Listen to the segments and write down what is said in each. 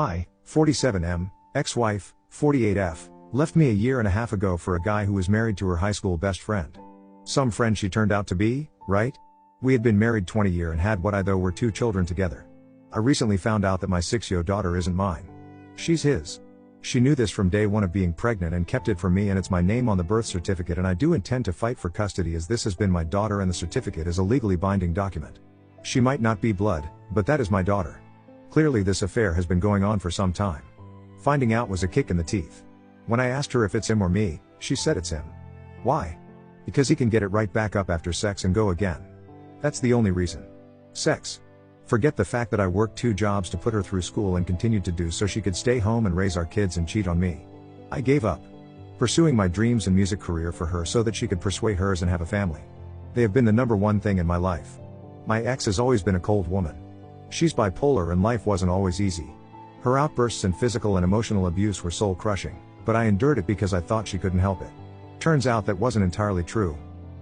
I, 47M, ex-wife, 48F, left me a year and a half ago for a guy who was married to her high school best friend. Some friend she turned out to be, right? We had been married 20 years and had what I though were 2 children together. I recently found out that my 6-year-old daughter isn't mine. She's his. She knew this from day one of being pregnant and kept it from me, and it's my name on the birth certificate, and I do intend to fight for custody as this has been my daughter and the certificate is a legally binding document. She might not be blood, but that is my daughter. Clearly this affair has been going on for some time. Finding out was a kick in the teeth. When I asked her if it's him or me, she said it's him. Why? Because he can get it right back up after sex and go again. That's the only reason. Sex. Forget the fact that I worked 2 jobs to put her through school and continued to do so she could stay home and raise our kids and cheat on me. I gave up pursuing my dreams and music career for her so that she could pursue hers and have a family. They have been the number one thing in my life. My ex has always been a cold woman. She's bipolar and life wasn't always easy. Her outbursts and physical and emotional abuse were soul crushing, but I endured it because I thought she couldn't help it. Turns out that wasn't entirely true.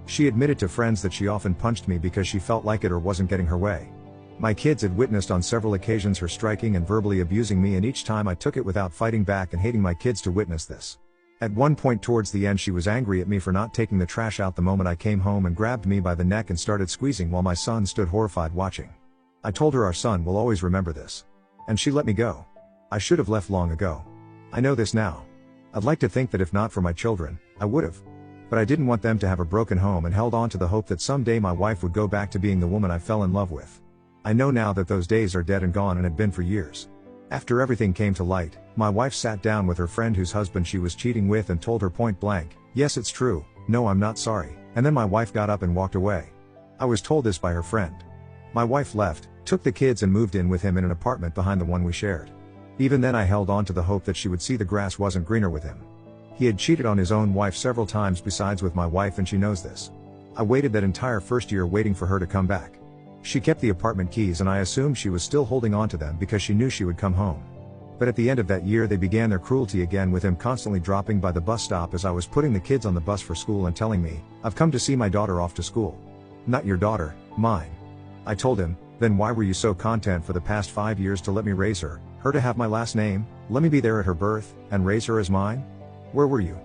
She admitted to friends that she often punched me because she felt like it or wasn't getting her way. My kids had witnessed on several occasions her striking and verbally abusing me, and each time I took it without fighting back and hating my kids to witness this. At one point towards the end she was angry at me for not taking the trash out the moment I came home and grabbed me by the neck and started squeezing while my son stood horrified watching. I told her our son will always remember this. And she let me go. I should have left long ago. I know this now. I'd like to think that if not for my children, I would have. But I didn't want them to have a broken home and held on to the hope that someday my wife would go back to being the woman I fell in love with. I know now that those days are dead and gone and had been for years. After everything came to light, my wife sat down with her friend whose husband she was cheating with and told her point blank, "Yes, it's true, no, I'm not sorry," and then my wife got up and walked away. I was told this by her friend. My wife left, took the kids and moved in with him in an apartment behind the one we shared. Even then I held on to the hope that she would see the grass wasn't greener with him. He had cheated on his own wife several times besides with my wife, and she knows this. I waited that entire first year waiting for her to come back. She kept the apartment keys and I assumed she was still holding on to them because she knew she would come home. But at the end of that year they began their cruelty again, with him constantly dropping by the bus stop as I was putting the kids on the bus for school and telling me, "I've come to see my daughter off to school." "Not your daughter, mine." I told him, "Then why were you so content for the past 5 years to let me raise her to have my last name, let me be there at her birth, and raise her as mine? Where were you?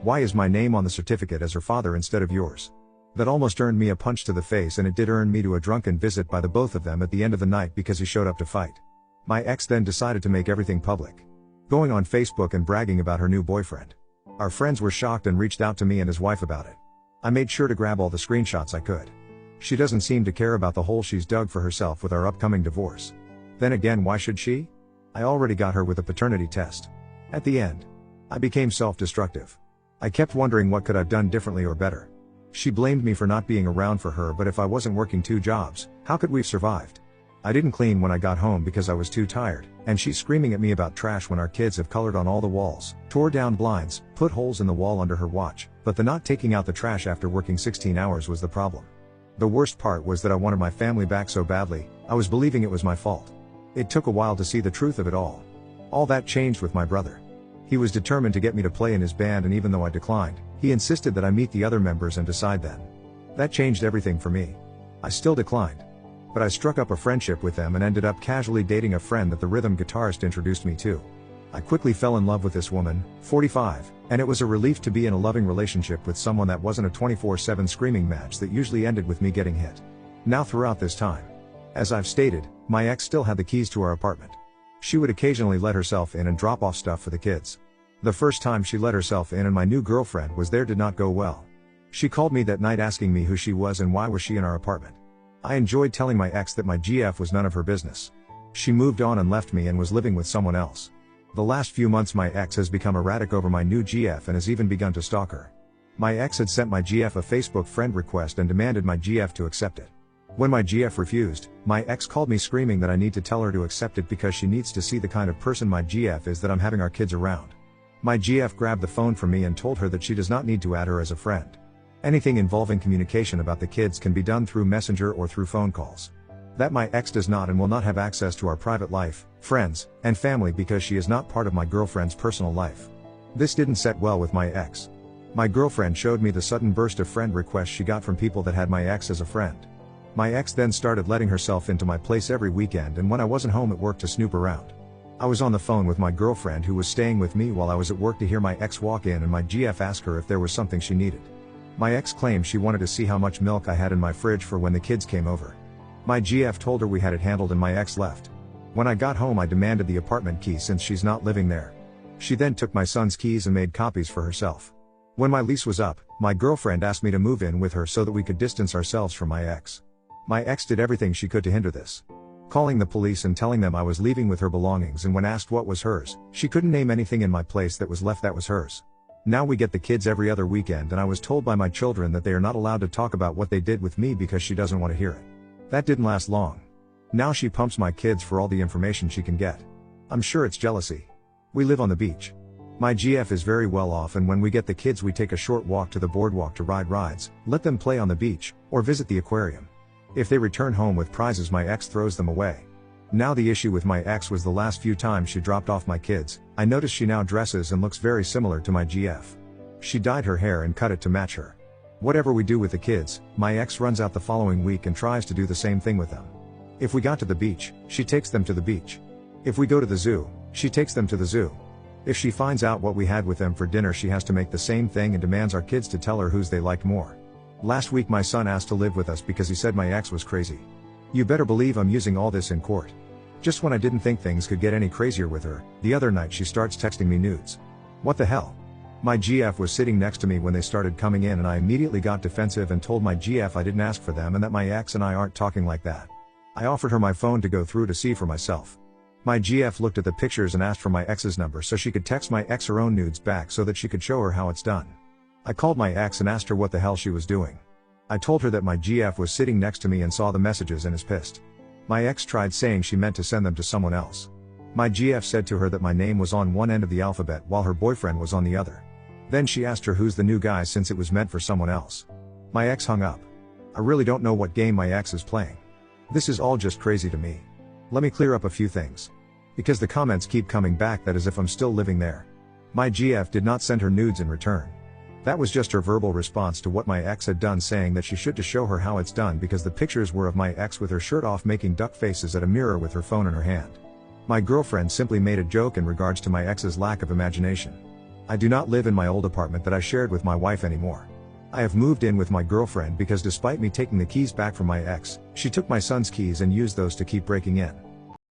Why is my name on the certificate as her father instead of yours?" That almost earned me a punch to the face, and it did earn me to a drunken visit by the both of them at the end of the night because he showed up to fight. My ex then decided to make everything public, going on Facebook and bragging about her new boyfriend. Our friends were shocked and reached out to me and his wife about it. I made sure to grab all the screenshots I could. She doesn't seem to care about the hole she's dug for herself with our upcoming divorce. Then again, why should she? I already got her with a paternity test. At the end, I became self-destructive. I kept wondering what could I've done differently or better. She blamed me for not being around for her, but if I wasn't working 2 jobs, how could we've survived? I didn't clean when I got home because I was too tired, and she's screaming at me about trash when our kids have colored on all the walls, tore down blinds, put holes in the wall under her watch, but the not taking out the trash after working 16 hours was the problem. The worst part was that I wanted my family back so badly, I was believing it was my fault. It took a while to see the truth of it all. All that changed with my brother. He was determined to get me to play in his band, and even though I declined, he insisted that I meet the other members and decide then. That changed everything for me. I still declined. But I struck up a friendship with them and ended up casually dating a friend that the rhythm guitarist introduced me to. I quickly fell in love with this woman, 45, and it was a relief to be in a loving relationship with someone that wasn't a 24/7 screaming match that usually ended with me getting hit. Now throughout this time, as I've stated, my ex still had the keys to our apartment. She would occasionally let herself in and drop off stuff for the kids. The first time she let herself in and my new girlfriend was there did not go well. She called me that night asking me who she was and why was she in our apartment. I enjoyed telling my ex that my GF was none of her business. She moved on and left me and was living with someone else. The last few months my ex has become erratic over my new GF and has even begun to stalk her. My ex had sent my GF a Facebook friend request and demanded my GF to accept it. When my GF refused, my ex called me screaming that I need to tell her to accept it because she needs to see the kind of person my GF is that I'm having our kids around. My GF grabbed the phone from me and told her that she does not need to add her as a friend. Anything involving communication about the kids can be done through Messenger or through phone calls. That my ex does not and will not have access to our private life, friends, and family because she is not part of my girlfriend's personal life. This didn't set well with my ex. My girlfriend showed me the sudden burst of friend requests she got from people that had my ex as a friend. My ex then started letting herself into my place every weekend and when I wasn't home at work to snoop around. I was on the phone with my girlfriend who was staying with me while I was at work to hear my ex walk in and my GF ask her if there was something she needed. My ex claimed she wanted to see how much milk I had in my fridge for when the kids came over. My GF told her we had it handled and my ex left. When I got home I demanded the apartment key since she's not living there. She then took my son's keys and made copies for herself. When my lease was up, my girlfriend asked me to move in with her so that we could distance ourselves from my ex. My ex did everything she could to hinder this. Calling the police and telling them I was leaving with her belongings, and when asked what was hers, she couldn't name anything in my place that was left that was hers. Now we get the kids every other weekend and I was told by my children that they are not allowed to talk about what they did with me because she doesn't want to hear it. That didn't last long. Now she pumps my kids for all the information she can get. I'm sure it's jealousy. We live on the beach. My GF is very well off, and when we get the kids we take a short walk to the boardwalk to ride rides, let them play on the beach, or visit the aquarium. If they return home with prizes my ex throws them away. Now the issue with my ex was the last few times she dropped off my kids. I noticed she now dresses and looks very similar to my GF. She dyed her hair and cut it to match her. Whatever we do with the kids, my ex runs out the following week and tries to do the same thing with them. If we got to the beach, she takes them to the beach. If we go to the zoo, she takes them to the zoo. If she finds out what we had with them for dinner she has to make the same thing and demands our kids to tell her whose they liked more. Last week my son asked to live with us because he said my ex was crazy. You better believe I'm using all this in court. Just when I didn't think things could get any crazier with her, the other night she starts texting me nudes. What the hell? My GF was sitting next to me when they started coming in and I immediately got defensive and told my GF I didn't ask for them and that my ex and I aren't talking like that. I offered her my phone to go through to see for myself. My GF looked at the pictures and asked for my ex's number so she could text my ex her own nudes back so that she could show her how it's done. I called my ex and asked her what the hell she was doing. I told her that my GF was sitting next to me and saw the messages and is pissed. My ex tried saying she meant to send them to someone else. My GF said to her that my name was on one end of the alphabet while her boyfriend was on the other. Then she asked her who's the new guy since it was meant for someone else. My ex hung up. I really don't know what game my ex is playing. This is all just crazy to me. Let me clear up a few things. Because the comments keep coming back that as if I'm still living there. My GF did not send her nudes in return. That was just her verbal response to what my ex had done, saying that she should to show her how it's done because the pictures were of my ex with her shirt off making duck faces at a mirror with her phone in her hand. My girlfriend simply made a joke in regards to my ex's lack of imagination. I do not live in my old apartment that I shared with my wife anymore. I have moved in with my girlfriend because despite me taking the keys back from my ex, she took my son's keys and used those to keep breaking in.